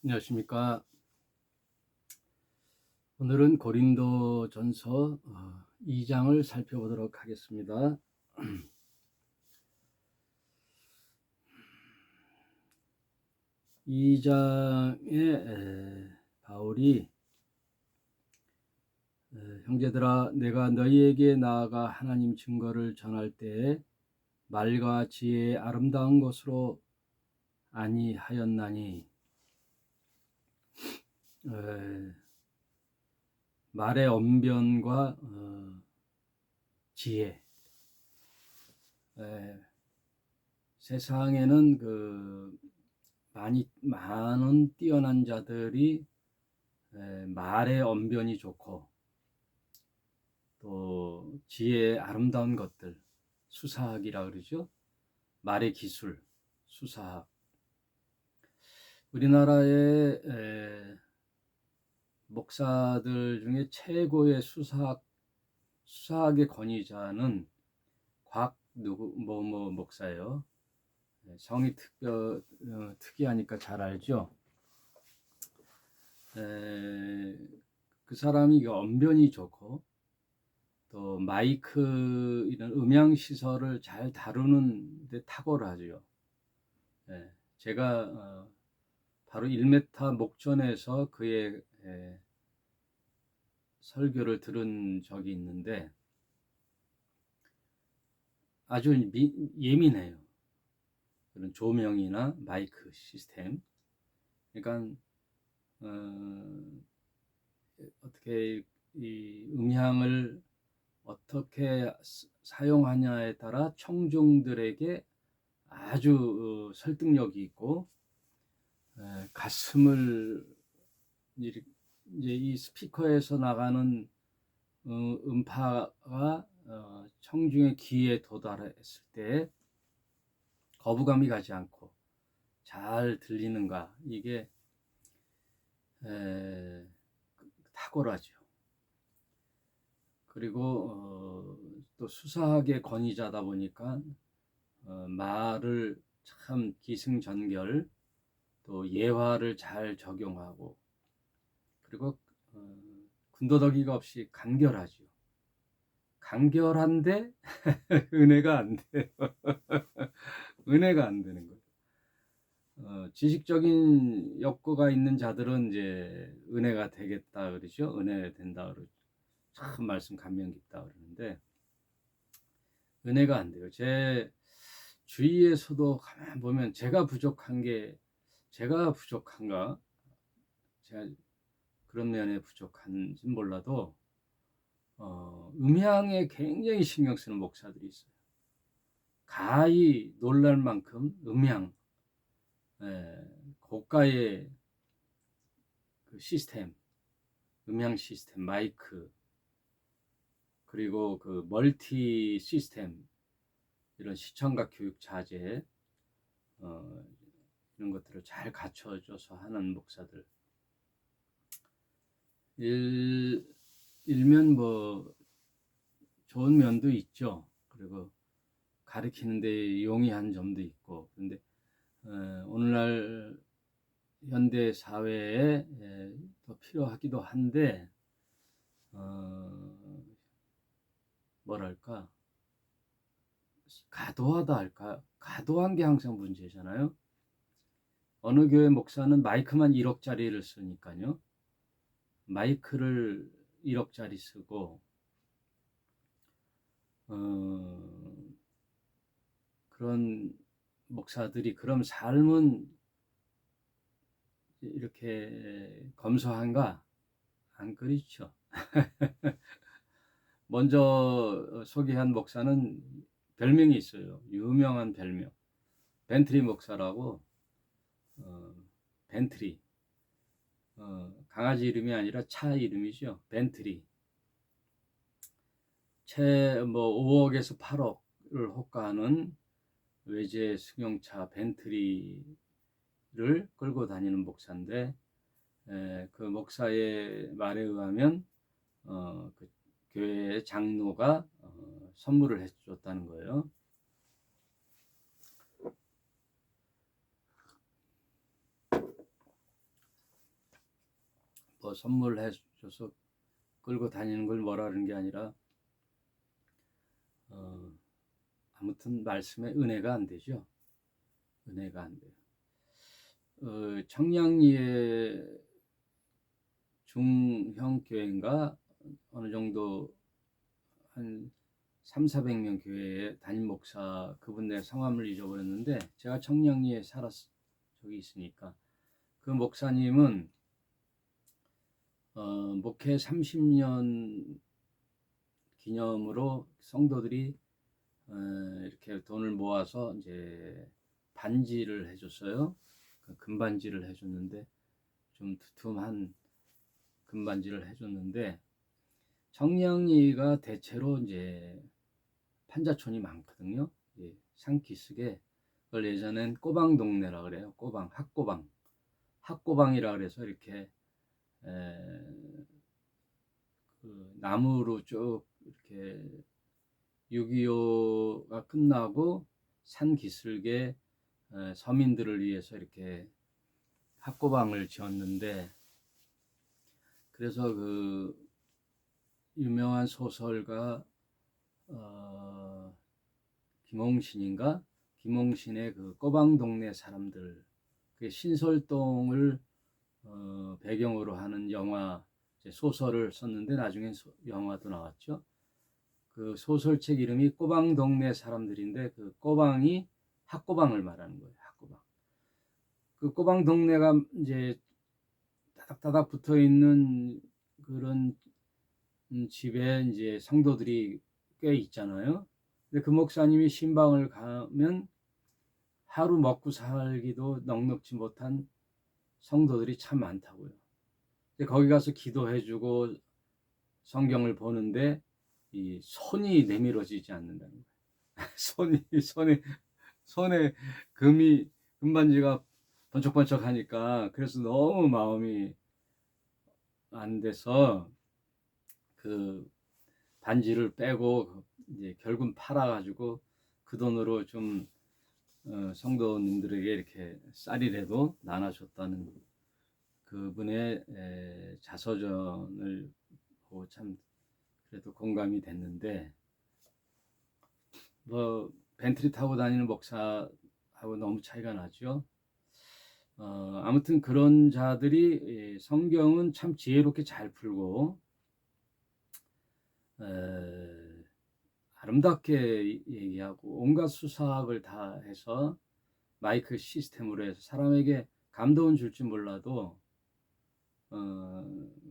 안녕하십니까. 오늘은 고린도전서 2장을 살펴보도록 하겠습니다. 2장에 바울이 형제들아 내가 너희에게 나아가 하나님 증거를 전할 때에 말과 지혜의 아름다운 것으로 아니하였나니 말의 언변과 지혜, 세상에는 많은 뛰어난 자들이 말의 언변이 좋고 또 지혜의 아름다운 것들, 수사학이라 그러죠. 말의 기술, 수사학. 우리나라의 목사들 중에 최고의 수사학의 권위자는 곽 목사예요. 성이 특이하니까 잘 알죠. 그 사람이 언변이 좋고 또 마이크 이런 음향 시설을 잘 다루는 데 탁월하죠. 제가 바로 1m 목전에서 그의 설교를 들은 적이 있는데 아주 예민해요. 그런 조명이나 마이크 시스템. 그러니까 어떻게 이 음향을 어떻게 사용하냐에 따라 청중들에게 아주 설득력이 있고 가슴을 이제 이 스피커에서 나가는 음파가 청중의 귀에 도달했을 때 거부감이 가지 않고 잘 들리는가, 이게 탁월하죠. 그리고 또 수사학의 권위자다 보니까 말을 참 기승전결, 또 예화를 잘 적용하고, 그리고 군더더기가 없이 간결하죠. 간결한데 은혜가 안 돼요. 은혜가 안 되는 거예요. 지식적인 욕구가 있는 자들은 이제 은혜가 되겠다 그러죠. 은혜 된다 그러죠. 참 말씀 감명 깊다 그러는데 은혜가 안 돼요. 제 주위에서도 가만 보면 제가 부족한가? 제가 그런 면에 부족한지는 몰라도 음향에 굉장히 신경 쓰는 목사들이 있어요. 가히 놀랄 만큼 음향, 고가의 그 시스템, 음향 시스템, 마이크, 그리고 그 멀티 시스템, 이런 시청각 교육 자재, 이런 것들을 잘 갖춰줘서 하는 목사들. 일면 좋은 면도 있죠. 그리고 가르치는데 용이한 점도 있고. 그런데 오늘날 현대 사회에 더 필요하기도 한데 뭐랄까, 과도하다 할까? 과도한 게 항상 문제잖아요. 어느 교회 목사는 마이크만 1억짜리를 쓰니까요. 마이크를 1억짜리 쓰고 그런 목사들이 그럼 삶은 이렇게 검소한가? 안 그렇죠. 먼저 소개한 목사는 별명이 있어요. 유명한 별명. 벤트리 목사라고. 벤트리. 강아지 이름이 아니라 차 이름이죠. 벤트리. 채 5억에서 8억을 호가하는 외제 승용차 벤트리를 끌고 다니는 목사인데, 그 목사의 말에 의하면 그 교회의 장로가 선물을 해줬다는 거예요. 뭐 선물해 줘서 끌고 다니는 걸 뭐라 그러는 게 아니라 아무튼 말씀에 은혜가 안 되죠. 은혜가 안 돼요. 청량리에 중형 교회인가 어느 정도 한 300~400명 교회에 담임 목사 그분 내 성함을 잊어버렸는데 제가 청량리에 저기 있으니까 그 목사님은 목회 30년 기념으로 성도들이 이렇게 돈을 모아서 이제 반지를 해줬어요. 금반지를 해줬는데 좀 두툼한 금반지를 해줬는데 청량리가 대체로 이제 판자촌이 많거든요. 예, 산기슭에 그걸 예전엔 꼬방 동네라 그래요. 꼬방, 학꼬방이라 그래서 이렇게 그 나무로 쭉 이렇게 6.25가 끝나고 산기슭에 서민들을 위해서 이렇게 학고방을 지었는데 그래서 그 유명한 소설가 김홍신의 그 꼬방 동네 사람들 그 신설동을 배경으로 하는 영화 소설을 썼는데 나중엔 영화도 나왔죠. 그 소설책 이름이 꼬방 동네 사람들인데 그 꼬방이 학고방을 말하는 거예요. 학고방. 그 꼬방 동네가 이제 다닥다닥 붙어 있는 그런 집에 이제 성도들이 꽤 있잖아요. 근데 그 목사님이 신방을 가면 하루 먹고 살기도 넉넉지 못한 성도들이 참 많다고요. 근데 거기 가서 기도해주고 성경을 보는데 이 손이 내밀어지지 않는다는 거예요. 손에 금반지가 번쩍번쩍하니까 그래서 너무 마음이 안 돼서 그 반지를 빼고 이제 결국 팔아가지고 그 돈으로 좀 성도님들에게 이렇게 쌀이라도 나눠줬다는 그분의 자서전을 보고 참 그래도 공감이 됐는데 뭐 벤틀리 타고 다니는 목사하고 너무 차이가 나죠. 아무튼 그런 자들이 성경은 참 지혜롭게 잘 풀고 아름답게 얘기하고 온갖 수사학을 다 해서 마이크 시스템으로 해서 사람에게 감동은 줄지 몰라도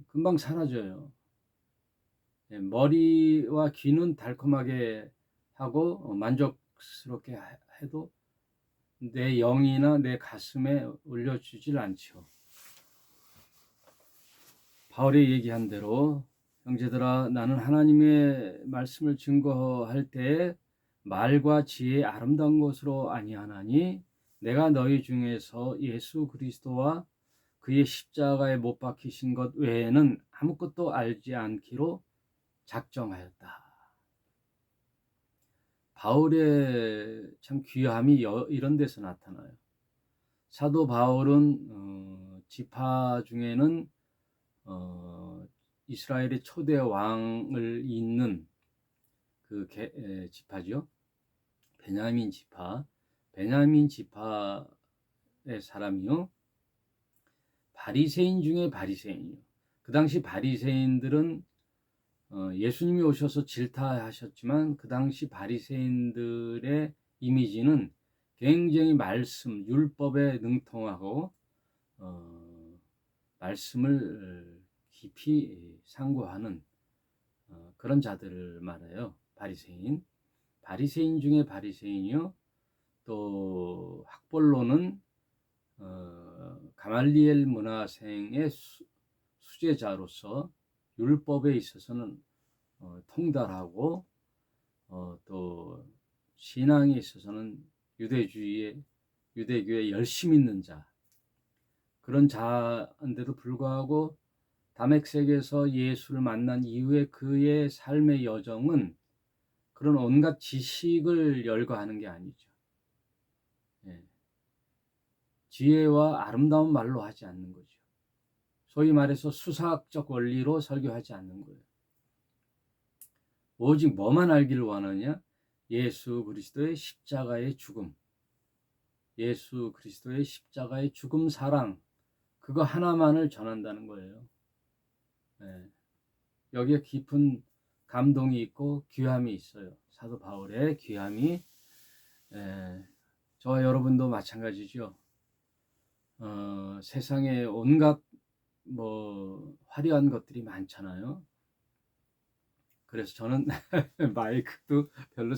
금방 사라져요. 머리와 귀는 달콤하게 하고 만족스럽게 해도 내 영이나 내 가슴에 올려주질 않죠. 바울이 얘기한 대로 형제들아 나는 하나님의 말씀을 증거할 때에 말과 지혜의 아름다운 것으로 아니하나니 내가 너희 중에서 예수 그리스도와 그의 십자가에 못 박히신 것 외에는 아무것도 알지 않기로 작정하였다. 바울의 참 귀함이 이런 데서 나타나요. 사도 바울은 지파 중에는 이스라엘의 초대 왕을 잇는 그 지파죠. 베냐민 지파의 사람이요. 바리새인 중에 바리새인이요. 그 당시 바리새인들은 예수님이 오셔서 질타하셨지만 그 당시 바리새인들의 이미지는 굉장히 말씀, 율법에 능통하고 말씀을 깊이 상고하는 그런 자들을 말해요. 바리새인 중에 바리새인이요. 또 학벌로는 가말리엘 문화생의 수제자로서 율법에 있어서는 통달하고 또 신앙에 있어서는 유대교에 열심 있는 자 그런 자인데도 불구하고 다메섹에서 예수를 만난 이후에 그의 삶의 여정은 그런 온갖 지식을 열거하는 게 아니죠. 지혜와 아름다운 말로 하지 않는 거죠. 소위 말해서 수사학적 원리로 설교하지 않는 거예요. 오직 뭐만 알기를 원하냐? 예수 그리스도의 십자가의 죽음, 예수 그리스도의 십자가의 죽음 사랑, 그거 하나만을 전한다는 거예요. 네. 여기에 깊은 감동이 있고 귀함이 있어요. 사도 바울의 귀함이, 저와 여러분도 마찬가지죠. 세상에 온갖 화려한 것들이 많잖아요. 그래서 저는 마이크도 별로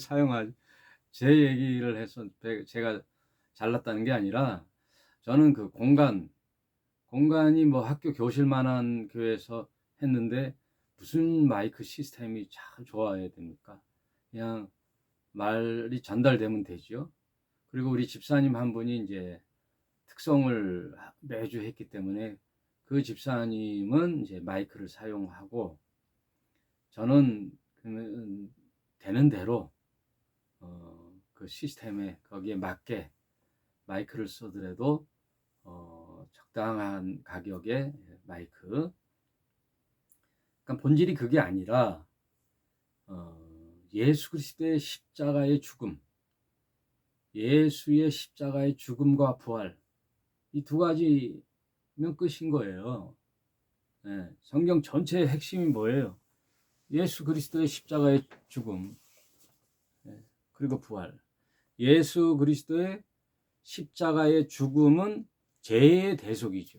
제 얘기를 해서 제가 잘났다는 게 아니라, 저는 그 공간이 학교 교실만한 교회에서 했는데 무슨 마이크 시스템이 참 좋아야 됩니까? 그냥 말이 전달되면 되죠. 그리고 우리 집사님 한 분이 이제 특성을 매주 했기 때문에 그 집사님은 이제 마이크를 사용하고, 저는 되는 대로 그 시스템에 거기에 맞게 마이크를 쓰더라도 적당한 가격의 마이크. 그러니까 본질이 그게 아니라 예수 그리스도의 십자가의 죽음, 예수의 십자가의 죽음과 부활, 이 두 가지면 끝인 거예요. 네, 성경 전체의 핵심이 뭐예요? 예수 그리스도의 십자가의 죽음, 그리고 부활. 예수 그리스도의 십자가의 죽음은 죄의 대속이죠.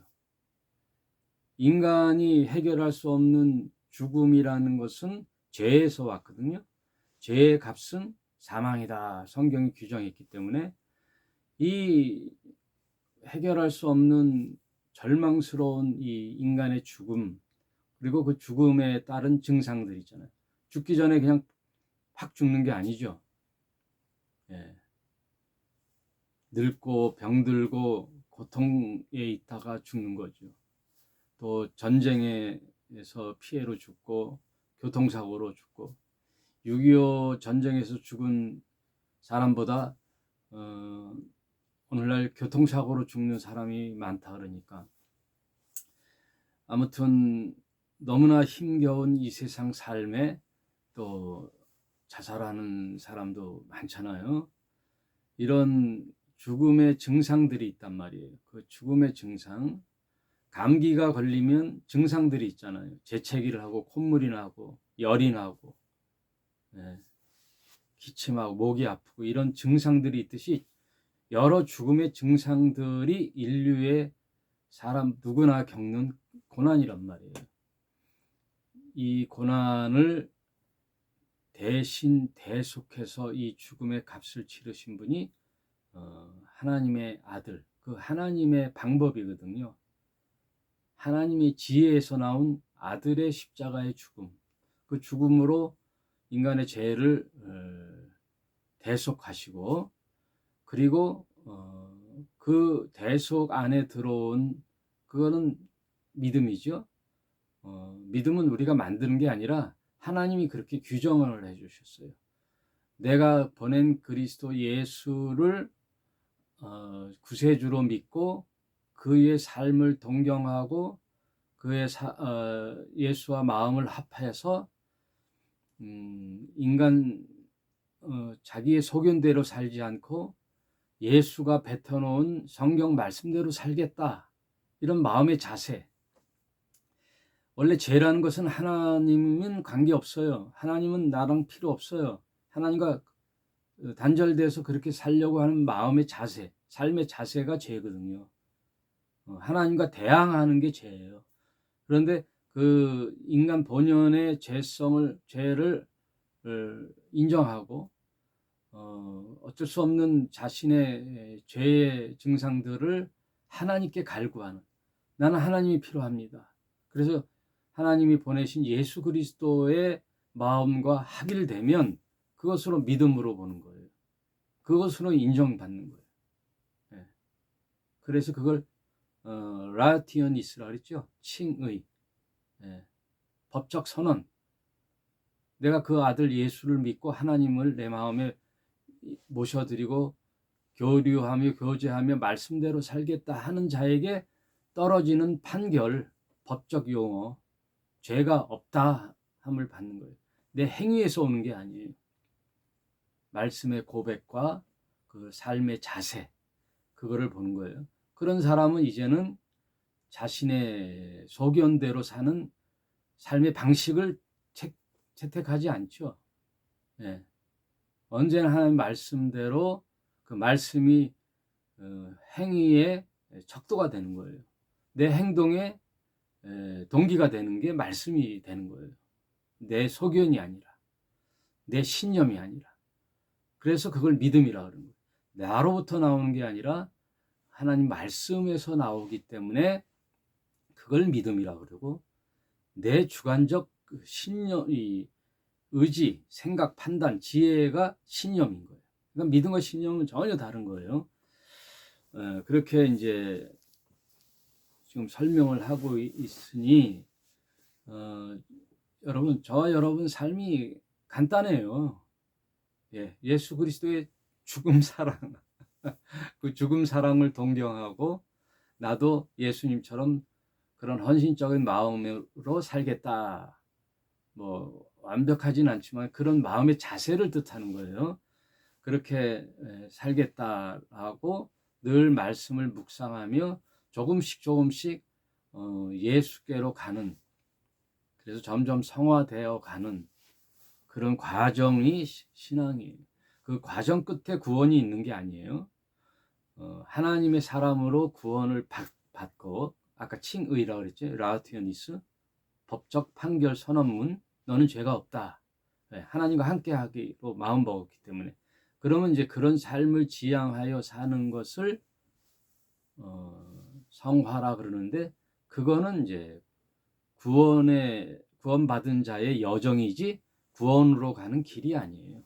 인간이 해결할 수 없는 죽음이라는 것은 죄에서 왔거든요. 죄의 값은 사망이다. 성경이 규정했기 때문에 이 해결할 수 없는 절망스러운 이 인간의 죽음, 그리고 그 죽음에 따른 증상들 있잖아요. 죽기 전에 그냥 확 죽는 게 아니죠. 예. 늙고 병들고 고통에 있다가 죽는 거죠. 또 전쟁에서 피해로 죽고 교통사고로 죽고, 6.25 전쟁에서 죽은 사람보다 오늘날 교통사고로 죽는 사람이 많다 그러니까, 아무튼 너무나 힘겨운 이 세상 삶에 또 자살하는 사람도 많잖아요. 이런 죽음의 증상들이 있단 말이에요. 그 죽음의 증상, 감기가 걸리면 증상들이 있잖아요. 재채기를 하고 콧물이 나고 열이 나고, 기침하고 목이 아프고, 이런 증상들이 있듯이 여러 죽음의 증상들이 인류의 사람 누구나 겪는 고난이란 말이에요. 이 고난을 대신 대속해서 이 죽음의 값을 치르신 분이 하나님의 아들, 그 하나님의 방법이거든요. 하나님의 지혜에서 나온 아들의 십자가의 죽음, 그 죽음으로 인간의 죄를 대속하시고, 그리고 그 대속 안에 들어온, 그거는 믿음이죠. 믿음은 우리가 만드는 게 아니라 하나님이 그렇게 규정을 해주셨어요. 내가 보낸 그리스도 예수를 구세주로 믿고 그의 삶을 동경하고 그의 예수와 마음을 합해서 인간 자기의 소견대로 살지 않고 예수가 뱉어놓은 성경 말씀대로 살겠다, 이런 마음의 자세. 원래 죄라는 것은 하나님은 관계없어요. 하나님은 나랑 필요 없어요. 하나님과 단절돼서 그렇게 살려고 하는 마음의 자세, 삶의 자세가 죄거든요. 하나님과 대항하는 게 죄예요. 그런데 그 인간 본연의 죄를 인정하고 어쩔 수 없는 자신의 죄의 증상들을 하나님께 갈구하는, 나는 하나님이 필요합니다. 그래서 하나님이 보내신 예수 그리스도의 마음과 합일되면 그것으로 믿음으로 보는 거예요. 그것으로 인정받는 거예요. 네. 그래서 그걸 라티언이스라 그랬죠. 칭의, 법적 선언. 내가 그 아들 예수를 믿고 하나님을 내 마음에 모셔드리고 교류하며 교제하며 말씀대로 살겠다 하는 자에게 떨어지는 판결, 법적 용어, 죄가 없다 함을 받는 거예요. 내 행위에서 오는 게 아니에요. 말씀의 고백과 그 삶의 자세, 그거를 보는 거예요. 그런 사람은 이제는 자신의 소견대로 사는 삶의 방식을 채택하지 않죠. 예. 언제나 하나님 말씀대로 그 말씀이 행위의 척도가 되는 거예요. 내 행동의 동기가 되는 게 말씀이 되는 거예요. 내 소견이 아니라, 내 신념이 아니라. 그래서 그걸 믿음이라 그러는 거예요. 나로부터 나오는 게 아니라 하나님 말씀에서 나오기 때문에 그걸 믿음이라 그러고, 내 주관적 신념, 의지, 생각, 판단, 지혜가 신념인 거예요. 그러니까 믿음과 신념은 전혀 다른 거예요. 그렇게 이제 지금 설명을 하고 있으니, 여러분, 저와 여러분 삶이 간단해요. 예, 예수 그리스도의 죽음 사랑, 그 죽음 사랑을 동경하고 나도 예수님처럼 그런 헌신적인 마음으로 살겠다. 뭐 완벽하진 않지만 그런 마음의 자세를 뜻하는 거예요. 그렇게 살겠다라고 늘 말씀을 묵상하며 조금씩 예수께로 가는, 그래서 점점 성화되어 가는 그런 과정이 신앙이에요. 그 과정 끝에 구원이 있는 게 아니에요. 하나님의 사람으로 구원을 받고, 아까 칭의라고 그랬죠. 라우티오니스, 법적 판결 선언문, 너는 죄가 없다. 하나님과 함께 하기로 마음 먹었기 때문에. 그러면 이제 그런 삶을 지향하여 사는 것을 성화라 그러는데, 그거는 이제 구원받은 자의 여정이지 구원으로 가는 길이 아니에요.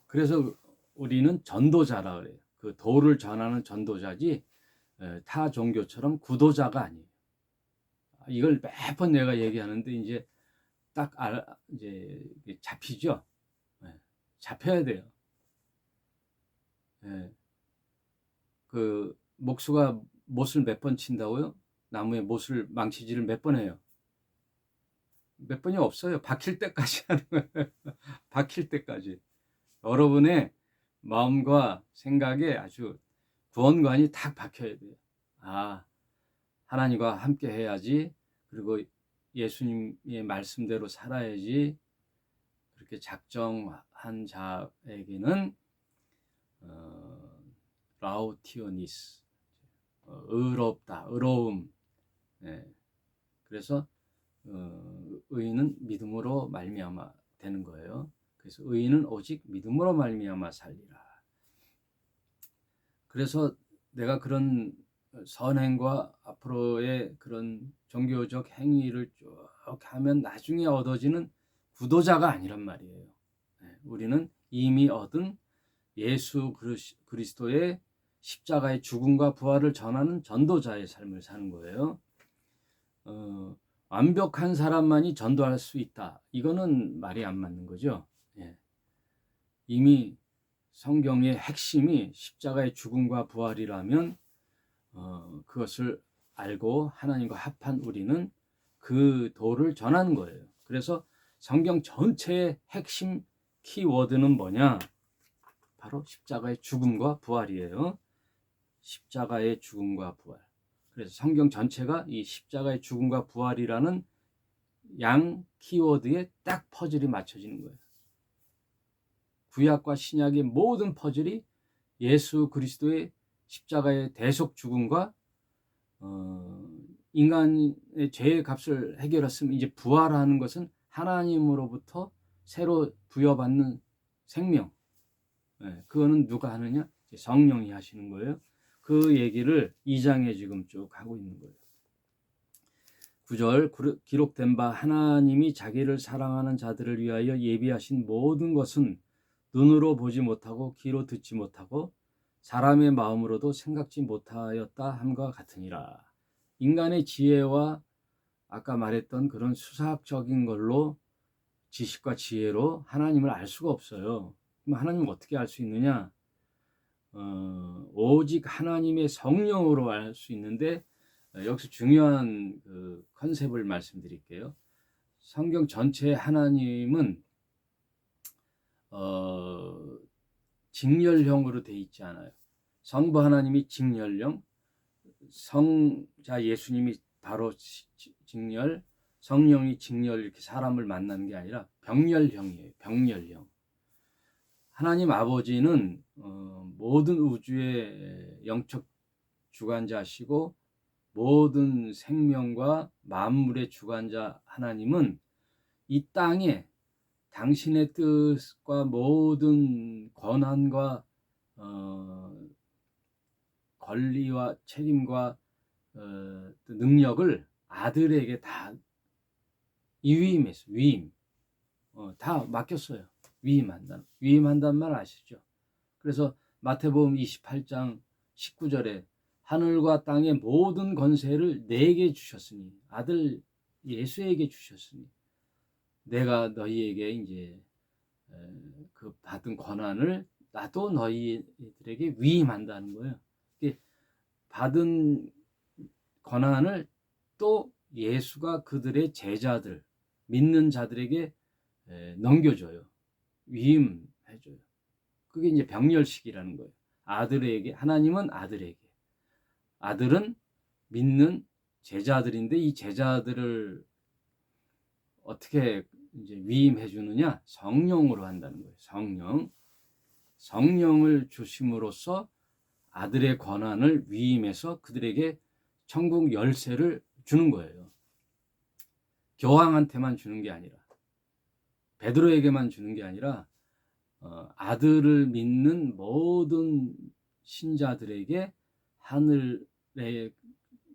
그래서 우리는 전도자라 그래요. 그 도를 전하는 전도자지 타 종교처럼 구도자가 아니에요. 이걸 매번 내가 얘기하는데 이제 딱 이제 잡히죠. 잡혀야 돼요. 그 목수가 못을 몇 번 친다고요? 나무에 못을 망치질을 몇 번 해요? 몇 번이 없어요. 박힐 때까지 하는 거예요. 박힐 때까지. 여러분의 마음과 생각에 아주 구원관이 탁 박혀야 돼요. 아, 하나님과 함께 해야지. 그리고 예수님의 말씀대로 살아야지. 그렇게 작정한 자에게는 라우티오니스, 의롭다, 의로움. 그래서 의인은 믿음으로 말미암아 되는 거예요. 그래서 의인은 오직 믿음으로 말미암아 살리라. 그래서 내가 그런 선행과 앞으로의 그런 종교적 행위를 쭉 하면 나중에 얻어지는 구도자가 아니란 말이에요. 우리는 이미 얻은 예수 그리스도의 십자가의 죽음과 부활을 전하는 전도자의 삶을 사는 거예요. 완벽한 사람만이 전도할 수 있다. 이거는 말이 안 맞는 거죠. 이미 성경의 핵심이 십자가의 죽음과 부활이라면 그것을 알고 하나님과 합한 우리는 그 도를 전하는 거예요. 그래서 성경 전체의 핵심 키워드는 뭐냐? 바로 십자가의 죽음과 부활이에요. 십자가의 죽음과 부활. 그래서 성경 전체가 이 십자가의 죽음과 부활이라는 양 키워드에 딱 퍼즐이 맞춰지는 거예요. 구약과 신약의 모든 퍼즐이 예수 그리스도의 십자가의 대속 죽음과 인간의 죄의 값을 해결했으면 이제 부활하는 것은 하나님으로부터 새로 부여받는 생명. 그거는 누가 하느냐? 성령이 하시는 거예요. 그 얘기를 2장에 지금 쭉 하고 있는 거예요. 9절, 기록된 바 하나님이 자기를 사랑하는 자들을 위하여 예비하신 모든 것은 눈으로 보지 못하고 귀로 듣지 못하고 사람의 마음으로도 생각지 못하였다 함과 같으니라. 인간의 지혜와 아까 말했던 그런 수사학적인 걸로, 지식과 지혜로 하나님을 알 수가 없어요. 그럼 하나님을 어떻게 알 수 있느냐? 오직 하나님의 성령으로 알 수 있는데, 여기서 중요한 그 컨셉을 말씀드릴게요. 성경 전체에 하나님은 직렬형으로 돼 있지 않아요. 성부 하나님이 직렬형, 성자 예수님이 바로 직렬, 성령이 직렬, 이렇게 사람을 만나는 게 아니라 병렬형이에요. 병렬형. 하나님 아버지는 모든 우주의 영적 주관자시고 모든 생명과 만물의 주관자 하나님은 이 땅에 당신의 뜻과 모든 권한과 권리와 책임과 능력을 아들에게 다 위임했어요. 위임. 다 맡겼어요. 위임한다는 말 아시죠? 그래서 마태복음 28장 19절에 하늘과 땅의 모든 권세를 내게 주셨으니, 아들 예수에게 주셨으니 내가 너희에게 이제 그 받은 권한을 나도 너희들에게 위임한다는 거예요. 받은 권한을 또 예수가 그들의 제자들, 믿는 자들에게 넘겨줘요. 위임해줘요. 그게 이제 병렬식이라는 거예요. 아들에게, 하나님은 아들에게, 아들은 믿는 제자들인데 이 제자들을 어떻게 이제 위임해 주느냐? 성령으로 한다는 거예요. 성령을 주심으로써 아들의 권한을 위임해서 그들에게 천국 열쇠를 주는 거예요. 교황한테만 주는 게 아니라, 베드로에게만 주는 게 아니라 아들을 믿는 모든 신자들에게 하늘의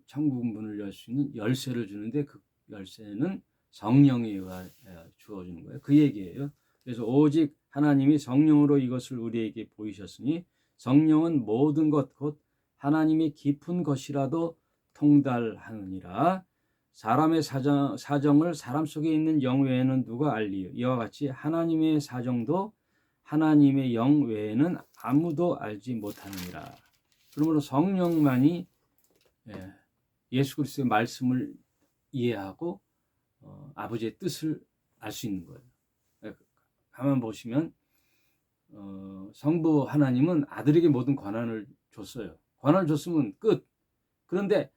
천국 문을 열 수 있는 열쇠를 주는데 그 열쇠는 성령에 의하여 주어지는 거예요. 그 얘기예요. 그래서 오직 하나님이 성령으로 이것을 우리에게 보이셨으니 성령은 모든 것 곧 하나님의 깊은 것이라도 통달하느니라. 사람의 사정을 사람 속에 있는 영 외에는 누가 알리요? 이와 같이 하나님의 사정도 하나님의 영 외에는 아무도 알지 못하느니라. 그러므로 성령만이 예수 그리스도의 말씀을 이해하고 아버지의 뜻을 알 수 있는 거예요. 가만 보시면 성부 하나님은 아들에게 모든 권한을 줬어요. 권한을 줬으면 끝. 그런데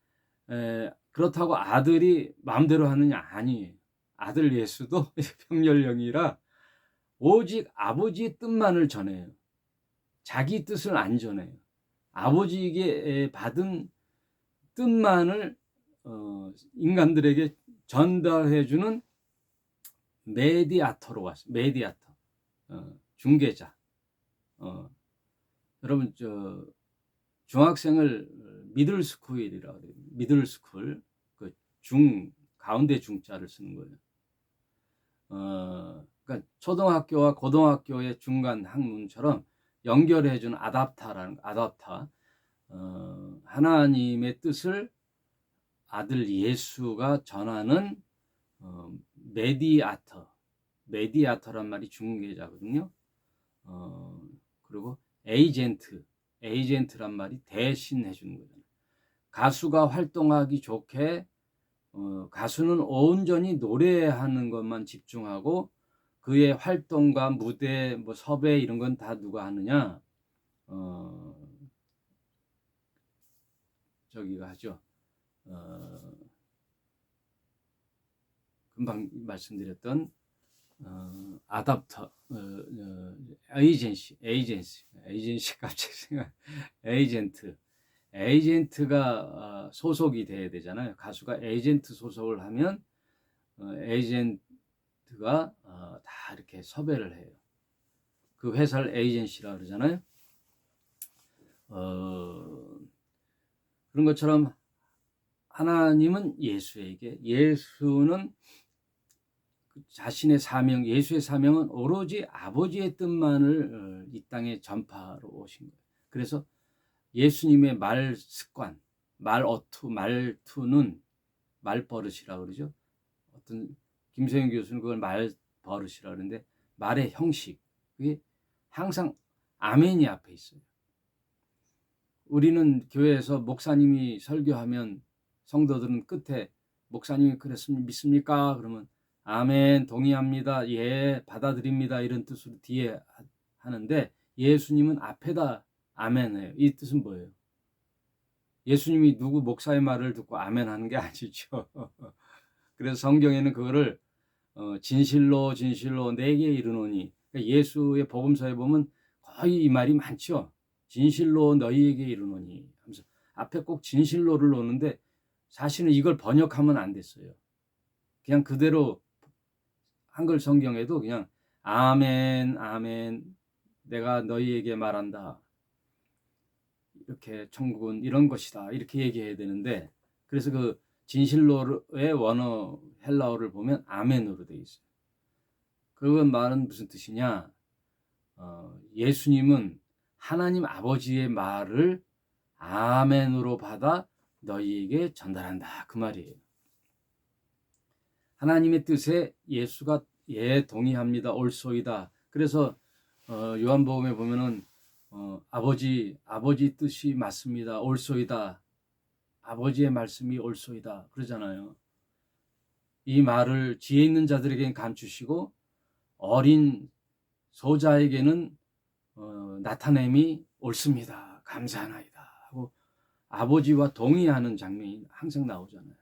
그렇다고 아들이 마음대로 하느냐? 아니에요. 아들 예수도 병렬령이라 오직 아버지의 뜻만을 전해요. 자기 뜻을 안 전해요. 아버지에게 받은 뜻만을 인간들에게 전달해주는 메디아터로 왔어요. 메디아터, 중개자. 여러분 중학생을 미들스쿨이라고 해요. 미들스쿨, 그 가운데 중자를 쓰는 거예요. 그러니까 초등학교와 고등학교의 중간 학문처럼 연결해주는 아답타. 하나님의 뜻을 아들 예수가 전하는 메디아터란 말이 중개자거든요. 그리고 에이전트란 말이 대신 해주는 거잖아요. 가수가 활동하기 좋게 가수는 온전히 노래하는 것만 집중하고 그의 활동과 무대, 섭외 이런 건 다 누가 하느냐? 저기가 하죠. 금방 말씀드렸던 아답터, 에이전시 갑자기 생각, 에이전트가 소속이 돼야 되잖아요. 가수가 에이전트 소속을 하면 에이전트가 다 이렇게 섭외를 해요. 그 회사를 에이전시라고 그러잖아요. 그런 것처럼 하나님은 예수는 자신의 사명, 예수의 사명은 오로지 아버지의 뜻만을 이 땅에 전파하러 오신 거예요. 그래서 예수님의 말 습관, 말투는 말버릇이라고 그러죠. 어떤 김세영 교수는 그걸 말버릇이라고 그러는데 말의 형식, 그게 항상 아멘이 앞에 있어요. 우리는 교회에서 목사님이 설교하면 성도들은 끝에 목사님이 그랬으면 믿습니까? 그러면 아멘, 동의합니다, 예, 받아들입니다, 이런 뜻으로 뒤에 하는데, 예수님은 앞에다 아멘해요. 이 뜻은 뭐예요? 예수님이 누구 목사의 말을 듣고 아멘 하는 게 아니죠. 그래서 성경에는 그거를 진실로 진실로 내게 이르노니, 그러니까 예수의 복음서에 보면 거의 이 말이 많죠. 진실로 너희에게 이르노니 하면서 앞에 꼭 진실로를 놓는데, 사실은 이걸 번역하면 안 됐어요. 그냥 그대로 한글 성경에도 그냥 아멘 아멘 내가 너희에게 말한다, 이렇게 천국은 이런 것이다, 이렇게 얘기해야 되는데, 그래서 그 진실로의 원어 헬라어를 보면 아멘으로 되어 있어요. 그건 말은 무슨 뜻이냐? 예수님은 하나님 아버지의 말을 아멘으로 받아 너희에게 전달한다, 그 말이에요. 하나님의 뜻에 예수가 예 동의합니다, 옳소이다. 그래서 요한복음에 보면은 아버지 뜻이 맞습니다, 옳소이다, 아버지의 말씀이 옳소이다 그러잖아요. 이 말을 지혜 있는 자들에게는 감추시고 어린 소자에게는 나타냄이 옳습니다, 감사하나이다 하고 아버지와 동의하는 장면이 항상 나오잖아요.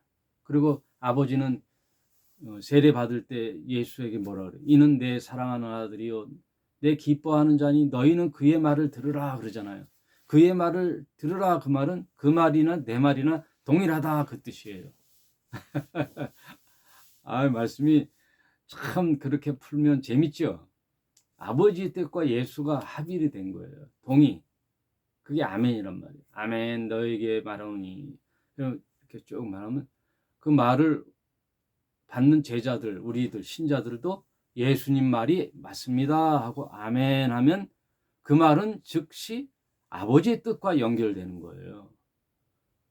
그리고 아버지는 세례 받을 때 예수에게 뭐라 그래요? 이는 내 사랑하는 아들이요 내 기뻐하는 자니 너희는 그의 말을 들으라 그러잖아요. 그의 말을 들으라, 그 말은 그 말이나 내 말이나 동일하다, 그 뜻이에요. 말씀이 참 그렇게 풀면 재밌죠. 아버지의 뜻과 예수가 합일이 된 거예요. 동의. 그게 아멘이란 말이에요. 아멘 너에게 말하노니. 이렇게 쭉 말하면 그 말을 받는 제자들, 우리들 신자들도 예수님 말이 맞습니다 하고 아멘 하면 그 말은 즉시 아버지의 뜻과 연결되는 거예요.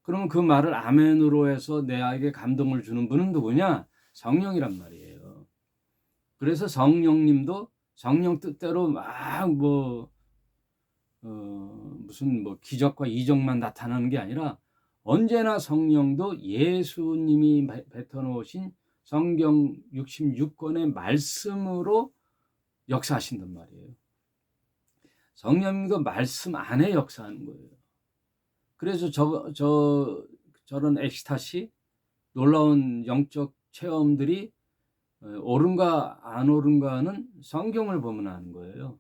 그러면 그 말을 아멘으로 해서 내에게 감동을 주는 분은 누구냐? 성령이란 말이에요. 그래서 성령님도 성령 뜻대로 막 무슨 기적과 이적만 나타나는 게 아니라 언제나 성령도 예수님이 뱉어놓으신 성경 66권의 말씀으로 역사하신단 말이에요. 성령님도 말씀 안에 역사하는 거예요. 그래서 저런 엑스타시, 놀라운 영적 체험들이 옳은가 안 옳은가는 성경을 보면 아는 거예요.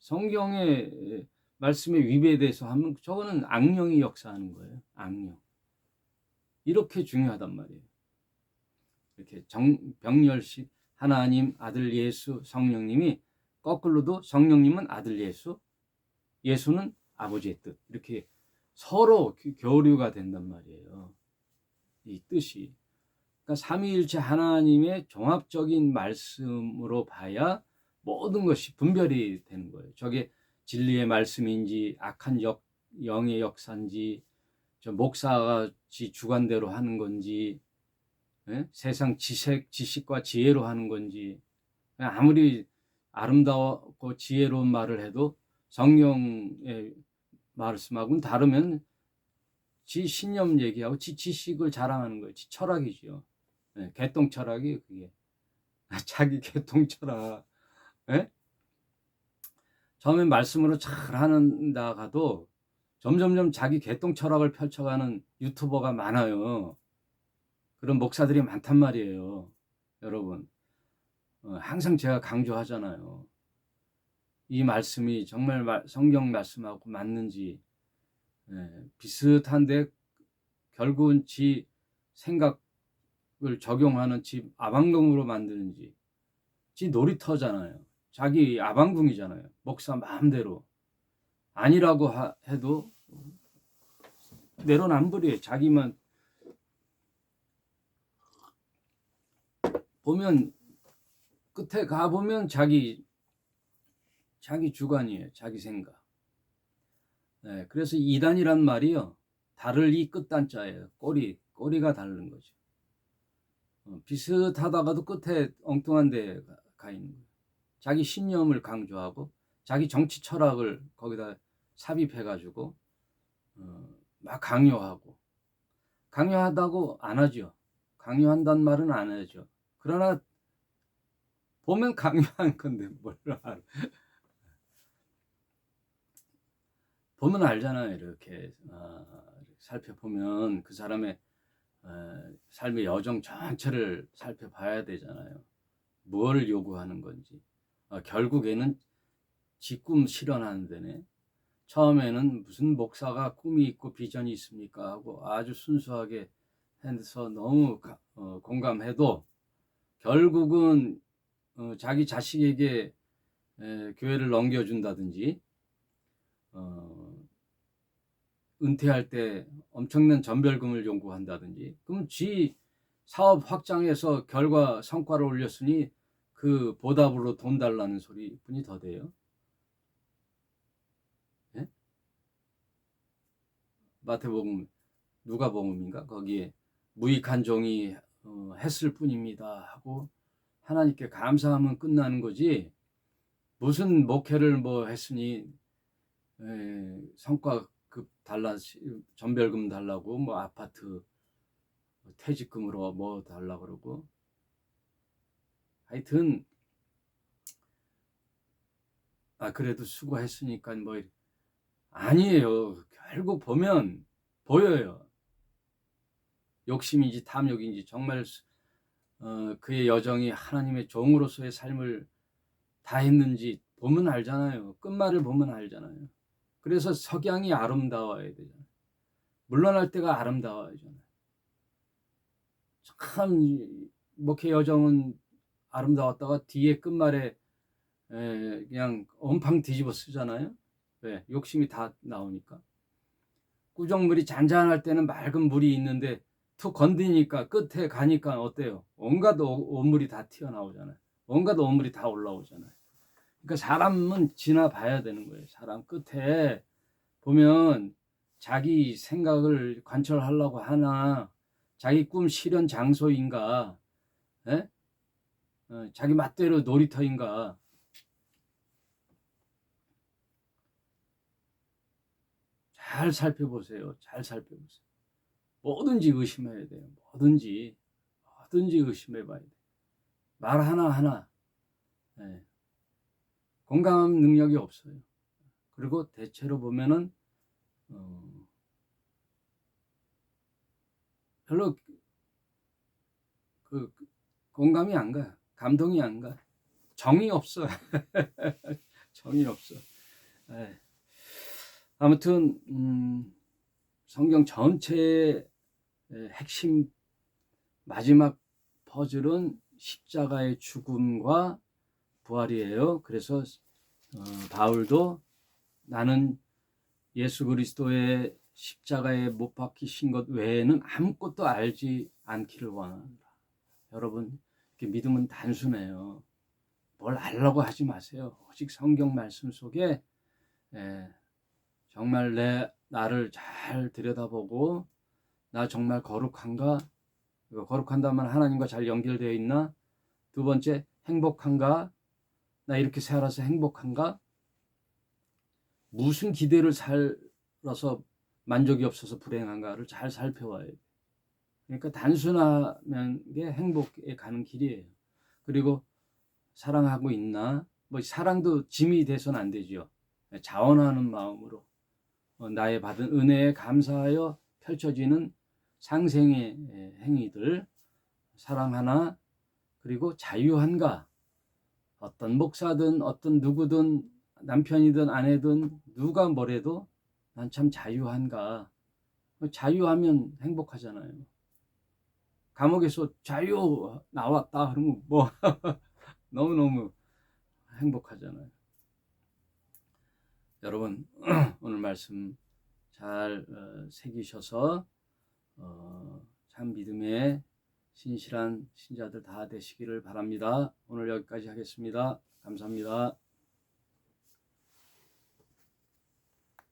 성경의 말씀에 위배돼서 하면 저거는 악령이 역사하는 거예요. 악령. 이렇게 중요하단 말이에요. 이렇게 병렬식 하나님, 아들 예수, 성령님이 거꾸로도 성령님은 아들 예수, 예수는 아버지의 뜻, 이렇게 서로 교류가 된단 말이에요. 이 뜻이. 그러니까 삼위일체 하나님의 종합적인 말씀으로 봐야 모든 것이 분별이 되는 거예요. 저게 진리의 말씀인지 악한 영의 역사인지 저 목사같이 주관대로 하는 건지 세상 지식과 지혜로 하는 건지, 아무리 아름다웠고 지혜로운 말을 해도 성령의 말씀하고는 다르면 지 신념 얘기하고 지 지식을 자랑하는 거예요. 지 철학이죠. 개똥 철학이 그게. 자기 개똥 철학. 처음엔 말씀으로 잘 하는다가도 점점점 자기 개똥 철학을 펼쳐가는 유튜버가 많아요. 그런 목사들이 많단 말이에요. 여러분, 항상 제가 강조하잖아요. 이 말씀이 정말 성경 말씀하고 맞는지, 비슷한데 결국은 지 생각을 적용하는 지 아방궁으로 만드는지, 지 놀이터잖아요. 자기 아방궁이잖아요. 목사 마음대로. 아니라고 해도 내로남불이에요. 자기만 보면 끝에 가보면 자기 주관이에요. 자기 생각. 그래서 이단이란 말이요, 다를 이 끝단자예요. 꼬리가 다른 거죠. 비슷하다가도 끝에 엉뚱한 데 가 있는 거예요. 자기 신념을 강조하고 자기 정치 철학을 거기다 삽입해가지고 막 강요하고 강요하다고 안 하죠. 강요한다는 말은 안 하죠. 그러나 보면 강요한 건데 뭘 알아. 보면 알잖아요. 이렇게 살펴보면 그 사람의 삶의 여정 전체를 살펴봐야 되잖아요. 뭘 요구하는 건지. 결국에는 지 꿈 실현하는 데네. 처음에는 무슨 목사가 꿈이 있고 비전이 있습니까 하고 아주 순수하게 해서 너무 공감해도 결국은 자기 자식에게 교회를 넘겨준다든지 은퇴할 때 엄청난 전별금을 요구한다든지, 그럼 지 사업 확장해서 결과 성과를 올렸으니 그 보답으로 돈 달라는 소리뿐이 더 돼요. 예? 마태복음, 누가복음인가 거기에 무익한 종이 했을 뿐입니다 하고 하나님께 감사하면 끝나는 거지, 무슨 목회를 뭐 했으니 성과급 달라, 전별금 달라고 뭐 아파트 퇴직금으로 뭐 달라고 그러고, 하여튼 그래도 수고했으니까 뭐 아니에요. 결국 보면 보여요. 욕심인지 탐욕인지 정말 그의 여정이 하나님의 종으로서의 삶을 다 했는지 보면 알잖아요. 끝말을 보면 알잖아요. 그래서 석양이 아름다워야 되잖아요. 물러날 때가 아름다워야잖아요. 참 목회 여정은 아름다웠다가 뒤에 끝말에 그냥 엄청 뒤집어 쓰잖아요. 왜? 욕심이 다 나오니까. 꾸정물이 잔잔할 때는 맑은 물이 있는데 툭 건드니까 끝에 가니까 어때요? 온갖 온물이 다 튀어나오잖아요. 온갖 온물이 다 올라오잖아요. 그러니까 사람은 지나봐야 되는 거예요. 사람 끝에 보면 자기 생각을 관철하려고 하나, 자기 꿈 실현 장소인가, 에? 자기 맛대로 놀이터인가, 잘 살펴보세요. 잘 살펴보세요. 뭐든지 의심해야 돼요. 뭐든지 의심해 봐야 돼요. 말 하나하나 공감 능력이 없어요. 그리고 대체로 보면은 별로 그 공감이 안 가, 감동이 안 가, 정이 없어. 정이 없어. 아무튼 성경 전체의 핵심 마지막 퍼즐은 십자가의 죽음과 부활이에요. 그래서 바울도 나는 예수 그리스도의 십자가에 못 박히신 것 외에는 아무것도 알지 않기를 원한다. 여러분, 믿음은 단순해요. 뭘 알려고 하지 마세요. 오직 성경 말씀 속에 정말 나를 잘 들여다보고, 나 정말 거룩한가? 거룩한다면 하나님과 잘 연결되어 있나? 두 번째, 행복한가? 나 이렇게 살아서 행복한가? 무슨 기대를 살아서 만족이 없어서 불행한가를 잘 살펴봐야 돼요. 그러니까 단순하면 게 행복에 가는 길이에요. 그리고 사랑하고 있나? 뭐 사랑도 짐이 돼서는 안 되죠. 자원하는 마음으로 나의 받은 은혜에 감사하여 펼쳐지는 상생의 행위들, 사랑하나? 그리고 자유한가? 어떤 목사든 어떤 누구든 남편이든 아내든 누가 뭐래도 난 참 자유한가? 자유하면 행복하잖아요. 감옥에서 자유 나왔다 그러면 뭐 너무너무 행복하잖아요. 여러분 오늘 말씀 잘 새기셔서 참 믿음의 신실한 신자들 다 되시기를 바랍니다. 오늘 여기까지 하겠습니다. 감사합니다.